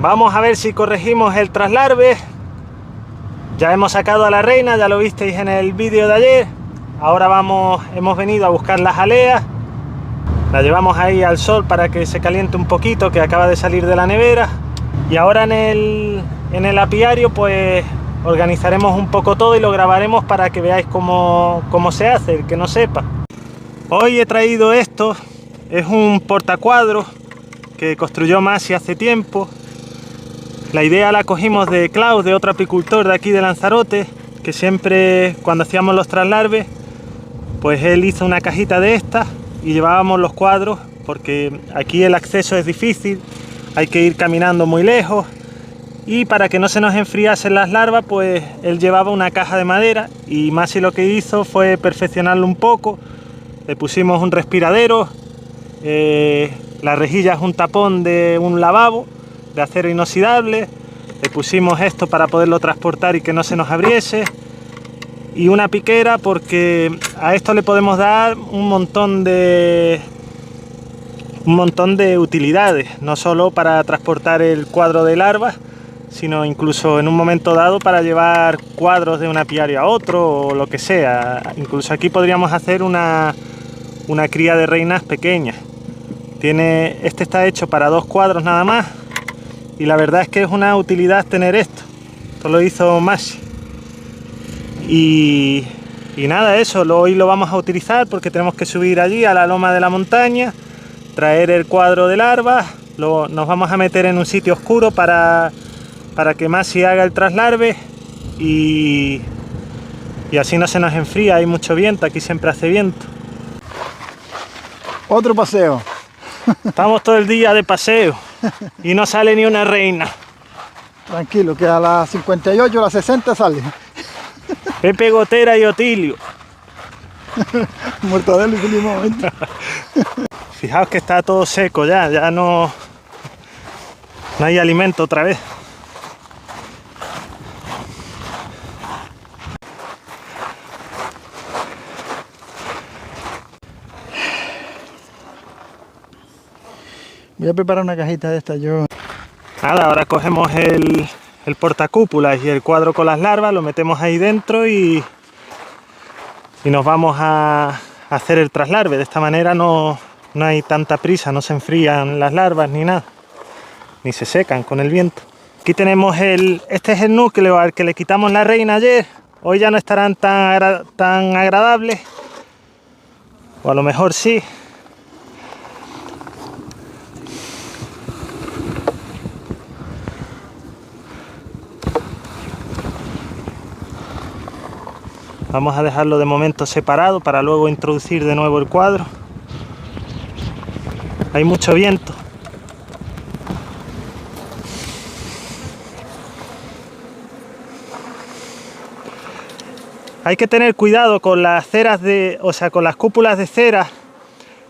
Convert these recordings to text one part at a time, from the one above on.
Vamos a ver si corregimos el traslarve. Ya hemos sacado a la reina, ya lo visteis en el vídeo de ayer. Ahora hemos venido a buscar las aleas. La llevamos ahí al sol para que se caliente un poquito, que acaba de salir de la nevera. Y ahora en el apiario pues organizaremos un poco todo y lo grabaremos para que veáis cómo se hace, el que no sepa. Hoy he traído esto, es un portacuadros que construyó Masi hace tiempo. La idea la cogimos de Klaus, de otro apicultor de aquí de Lanzarote, que siempre cuando hacíamos los traslarves, pues él hizo una cajita de estas y llevábamos los cuadros, porque aquí el acceso es difícil, hay que ir caminando muy lejos, y para que no se nos enfriasen las larvas, pues él llevaba una caja de madera, y Masi lo que hizo fue perfeccionarlo un poco. Le pusimos un respiradero, la rejilla es un tapón de un lavabo de acero inoxidable, le pusimos esto para poderlo transportar y que no se nos abriese, y una piquera porque a esto le podemos dar un montón de utilidades, no solo para transportar el cuadro de larvas, sino incluso en un momento dado para llevar cuadros de un apiario a otro o lo que sea. Incluso aquí podríamos hacer una cría de reinas pequeñas. Este está hecho para 2 cuadros nada más. Y la verdad es que es una utilidad tener esto. Esto lo hizo Masi. Y nada, eso, hoy lo vamos a utilizar porque tenemos que subir allí a la loma de la montaña, traer el cuadro de larvas, nos vamos a meter en un sitio oscuro para que Masi haga el traslarve y así no se nos enfría, hay mucho viento, aquí siempre hace viento. Otro paseo. Estamos todo el día de paseo. Y no sale ni una reina. Tranquilo, que a las 58, a las 60 sale. Pepe Gotera y Otilio. Mortadelo y feliz momento. Fijaos que está todo seco ya no hay alimento otra vez. Voy a preparar una cajita de esta yo. Nada, ahora cogemos el portacúpulas y el cuadro con las larvas, lo metemos ahí dentro y nos vamos a hacer el traslarve. De esta manera no hay tanta prisa, no se enfrían las larvas ni nada, ni se secan con el viento. Aquí tenemos este es el núcleo al que le quitamos la reina ayer. Hoy ya no estarán tan agradables, o a lo mejor sí. Vamos a dejarlo de momento separado para luego introducir de nuevo el cuadro. Hay mucho viento. Hay que tener cuidado con las ceras con las cúpulas de cera,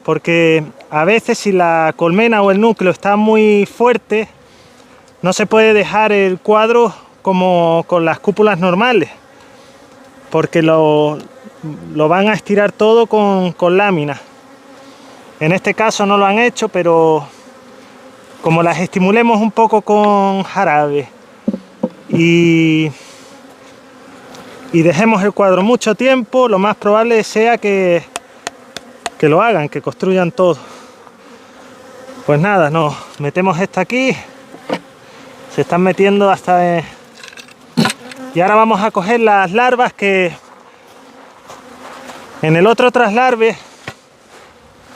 porque a veces si la colmena o el núcleo está muy fuerte, no se puede dejar el cuadro como con las cúpulas normales, porque lo van a estirar todo con láminas. En este caso no lo han hecho, pero como las estimulemos un poco con jarabe y dejemos el cuadro mucho tiempo, lo más probable sea que lo hagan, que construyan todo. Pues nada, nos metemos esta aquí, se están metiendo hasta... Y ahora vamos a coger las larvas que en el otro traslarve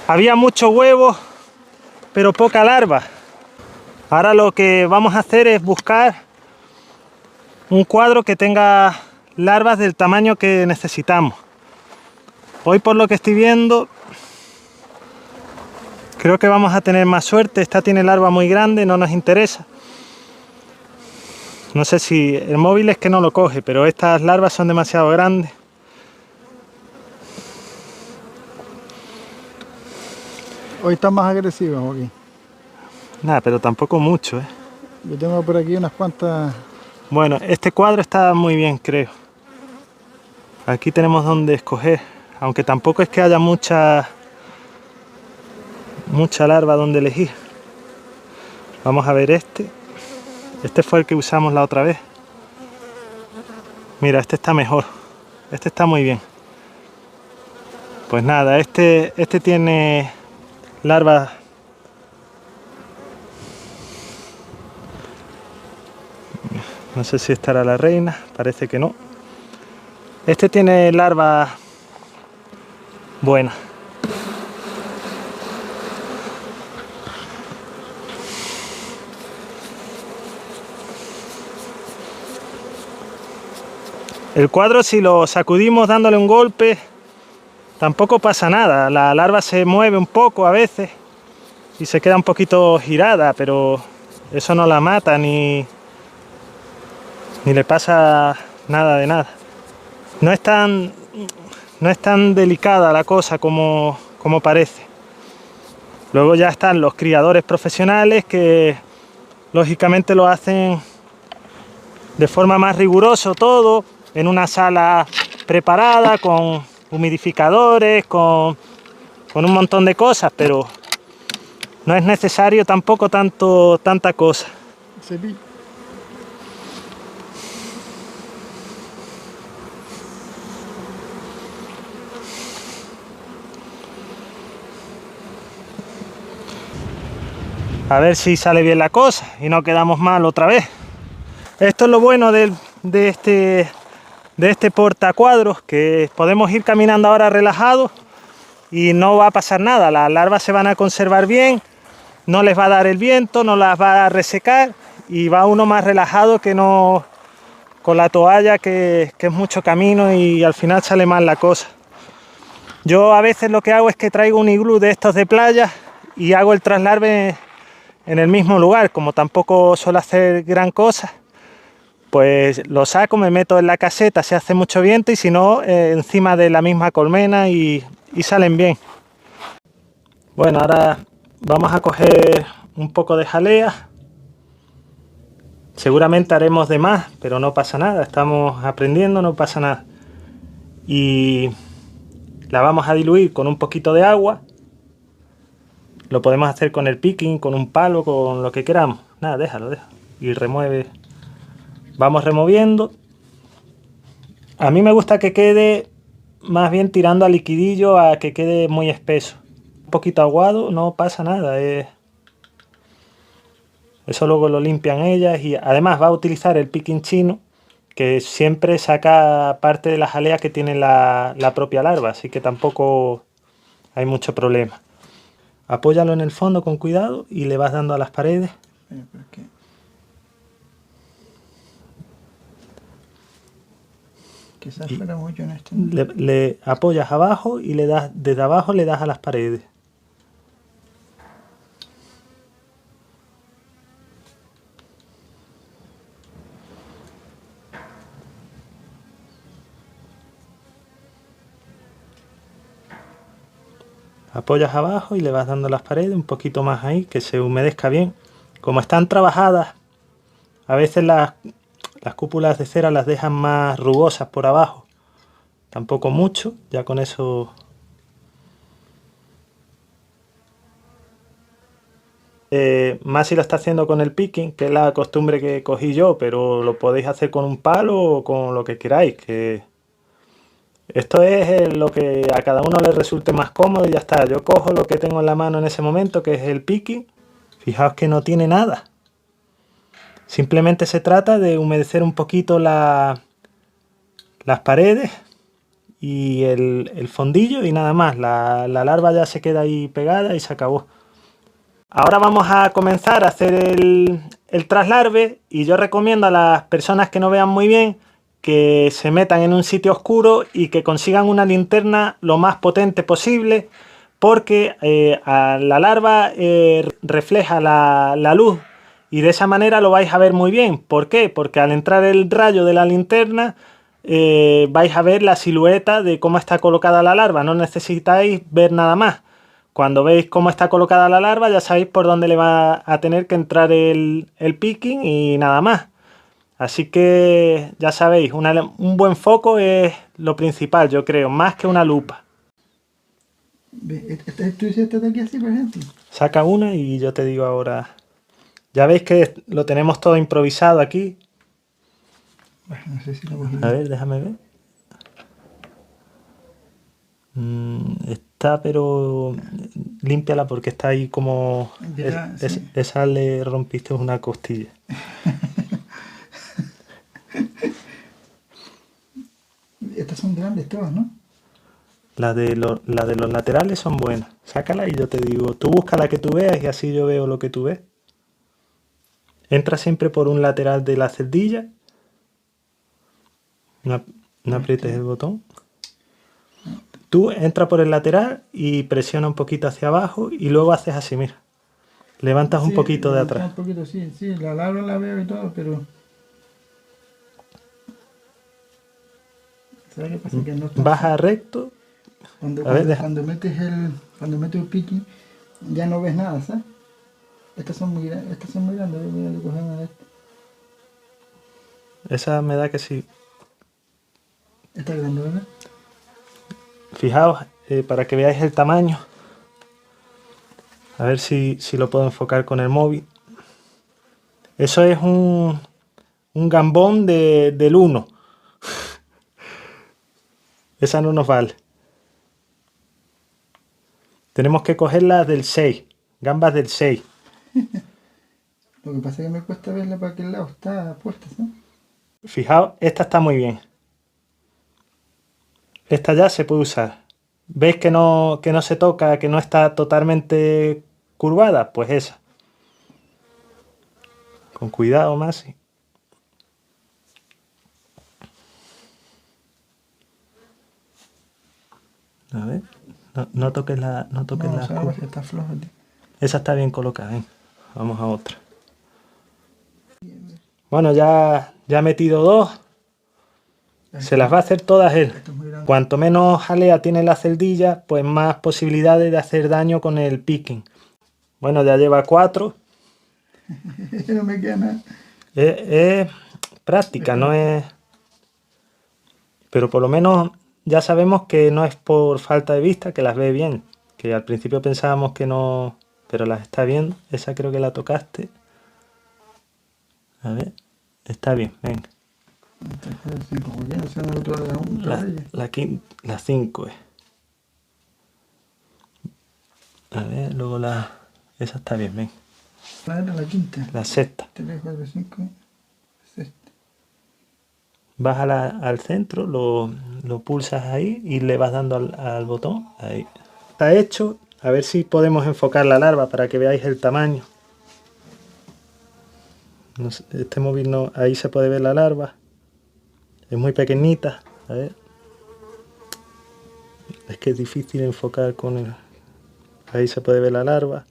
había mucho huevo, pero poca larva. Ahora lo que vamos a hacer es buscar un cuadro que tenga larvas del tamaño que necesitamos. Hoy, por lo que estoy viendo, creo que vamos a tener más suerte. Esta tiene larva muy grande, no nos interesa. No sé si el móvil es que no lo coge, pero estas larvas son demasiado grandes. Hoy están más agresivas, Joaquín. Nada, pero tampoco mucho, ¿eh? Yo tengo por aquí unas cuantas... Bueno, este cuadro está muy bien, creo. Aquí tenemos donde escoger, aunque tampoco es que haya mucha larva donde elegir. Vamos a ver este. Este fue el que usamos la otra vez. Mira, este está mejor. Este está muy bien. Pues nada, este tiene larvas. No sé si estará la reina, parece que no. Este tiene larvas buenas. El cuadro, si lo sacudimos dándole un golpe, tampoco pasa nada. La larva se mueve un poco a veces y se queda un poquito girada, pero eso no la mata ni le pasa nada de nada. No es tan delicada la cosa como parece. Luego ya están los criadores profesionales que lógicamente lo hacen de forma más rigurosa todo, en una sala preparada, con humidificadores, con un montón de cosas, pero no es necesario tampoco tanta cosa. A ver si sale bien la cosa y no quedamos mal otra vez. Esto es lo bueno de este portacuadros, que podemos ir caminando ahora relajados y no va a pasar nada. Las larvas se van a conservar bien, no les va a dar el viento, no las va a resecar y va uno más relajado que no con la toalla, que es mucho camino y al final sale mal la cosa. Yo a veces lo que hago es que traigo un iglú de estos de playa y hago el traslarve en el mismo lugar. Como tampoco suelo hacer gran cosa, pues lo saco, me meto en la caseta si hace mucho viento y si no, encima de la misma colmena y salen bien. Bueno, ahora vamos a coger un poco de jalea. Seguramente haremos de más, pero no pasa nada, estamos aprendiendo, no pasa nada. Y la vamos a diluir con un poquito de agua. Lo podemos hacer con el picking, con un palo, con lo que queramos. Nada, déjalo. Y remueve. Vamos removiendo. A mí me gusta que quede más bien tirando a liquidillo, a que quede muy espeso. Un poquito aguado, no pasa nada. Eso luego lo limpian ellas y además va a utilizar el picking chino, que siempre saca parte de la jalea que tiene la propia larva, así que tampoco hay mucho problema. Apóyalo en el fondo con cuidado y le vas dando a las paredes. Quizás fuera mucho en este. Le apoyas abajo y le das desde abajo, le das a las paredes. Apoyas abajo y le vas dando a las paredes un poquito más ahí, que se humedezca bien. Como están trabajadas, a veces las cúpulas de cera las dejan más rugosas por abajo. Tampoco mucho, ya con eso. Más si lo está haciendo con el picking, que es la costumbre que cogí yo, pero lo podéis hacer con un palo o con lo que queráis. Que esto es lo que a cada uno le resulte más cómodo y ya está. Yo cojo lo que tengo en la mano en ese momento, que es el picking. Fijaos que no tiene nada. Simplemente se trata de humedecer un poquito las paredes y el fondillo y nada más. La larva ya se queda ahí pegada y se acabó. Ahora vamos a comenzar a hacer el traslarve y yo recomiendo a las personas que no vean muy bien que se metan en un sitio oscuro y que consigan una linterna lo más potente posible, porque a la larva refleja la luz y de esa manera lo vais a ver muy bien. ¿Por qué? Porque al entrar el rayo de la linterna vais a ver la silueta de cómo está colocada la larva, no necesitáis ver nada más. Cuando veis cómo está colocada la larva ya sabéis por dónde le va a tener que entrar el picking y nada más. Así que ya sabéis, un buen foco es lo principal, yo creo, más que una lupa. ¿Tú hiciste de aquí así, por ejemplo? Saca una y yo te digo ahora. Ya veis que lo tenemos todo improvisado aquí. Bueno, no sé si lo cogí. A ver, déjame ver. Está, pero límpiala porque está ahí como... Ya, sí. Esa le rompiste una costilla. Estas son grandes todas, ¿no? La de los laterales son buenas. Sácala y yo te digo, tú busca la que tú veas y así yo veo lo que tú ves. Entra siempre por un lateral de la celdilla. No aprietes el botón. Tú entra por el lateral y presiona un poquito hacia abajo y luego haces así, mira. Levantas un poquito de atrás. Un poquito, sí, sí, la larga la veo y todo, pero... ¿Sabes qué pasa? Que no está... Baja recto. Cuando metes el picking, ya no ves nada, ¿sabes? Estas son muy grandes, voy a coger una de estas. Esa me da que sí. Esta es grande, ¿verdad? Fijaos, para que veáis el tamaño. A ver si lo puedo enfocar con el móvil. Eso es un gambón del 1. Esa no nos vale. Tenemos que cogerlas del 6. Gambas del 6. Lo que pasa es que me cuesta verla para qué lado está puesta, ¿sí? Fijaos, esta está muy bien. Esta ya se puede usar. ¿Veis que no se toca, que no está totalmente curvada? Pues esa. Con cuidado, Masi. A ver. No toques la curva. Está floja, tío. Esa está bien colocada, ¿eh? Vamos a otra. Bueno, ya he metido 2. Se las va a hacer todas él. Cuanto menos jalea tiene la celdilla, pues más posibilidades de hacer daño con el picking. Bueno, ya lleva 4. No me queda nada. Es práctica, no es... Pero por lo menos ya sabemos que no es por falta de vista, que las ve bien. Que al principio pensábamos que no... Pero las está viendo. Esa creo que la tocaste. A ver. Está bien, venga. La 5 es. A ver, luego esa está bien, venga. La quinta. La sexta. 3, 4, 5, sexta. Bájala al centro, lo pulsas ahí y le vas dando al botón. Ahí. Está hecho. A ver si podemos enfocar la larva para que veáis el tamaño. No sé, este móvil no, ahí se puede ver la larva. Es muy pequeñita. A ver. Es que es difícil enfocar con el... Ahí se puede ver la larva.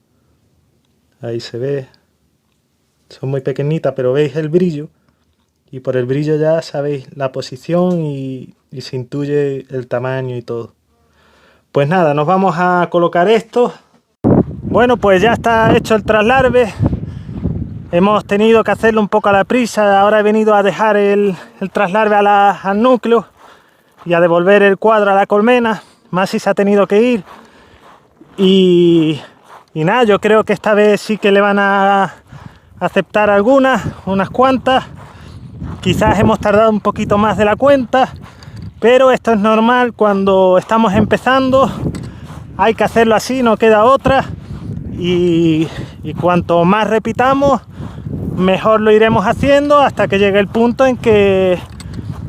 Ahí se ve. Son muy pequeñitas, pero veis el brillo. Y por el brillo ya sabéis la posición y se intuye el tamaño y todo. Pues nada, nos vamos a colocar esto. Bueno, pues ya está hecho el traslarve. Hemos tenido que hacerlo un poco a la prisa. Ahora he venido a dejar el traslarve al núcleo y a devolver el cuadro a la colmena. Masi se ha tenido que ir. Y nada, yo creo que esta vez sí que le van a aceptar unas cuantas. Quizás hemos tardado un poquito más de la cuenta, pero esto es normal cuando estamos empezando. Hay que hacerlo así, no queda otra. Y cuanto más repitamos, mejor lo iremos haciendo hasta que llegue el punto en que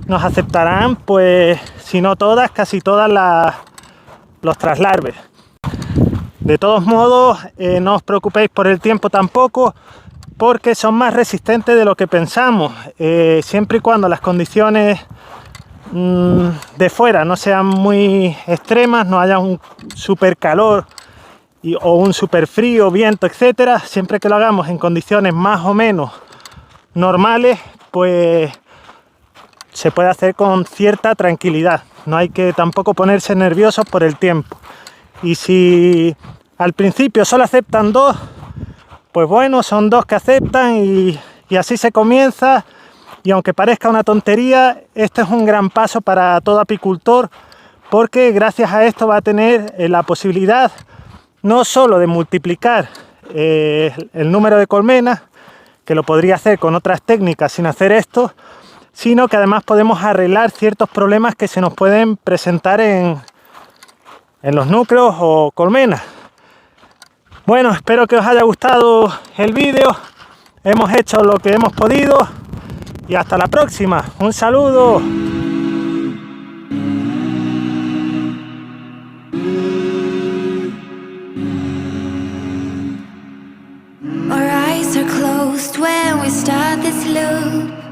nos aceptarán, pues si no todas, casi todas los traslarves. De todos modos, no os preocupéis por el tiempo tampoco, porque son más resistentes de lo que pensamos, siempre y cuando las condiciones de fuera no sean muy extremas, no haya un super calor o un super frío, viento, etcétera. Siempre que lo hagamos en condiciones más o menos normales, pues se puede hacer con cierta tranquilidad. No hay que tampoco ponerse nerviosos por el tiempo. Y si al principio solo aceptan 2, pues bueno, son 2 que aceptan y así se comienza. Y aunque parezca una tontería, esto es un gran paso para todo apicultor, porque gracias a esto va a tener la posibilidad no solo de multiplicar el número de colmenas, que lo podría hacer con otras técnicas sin hacer esto, sino que además podemos arreglar ciertos problemas que se nos pueden presentar en los núcleos o colmenas. Bueno, espero que os haya gustado el vídeo. Hemos hecho lo que hemos podido y hasta la próxima. Un saludo. Our eyes are closed when we start this loop.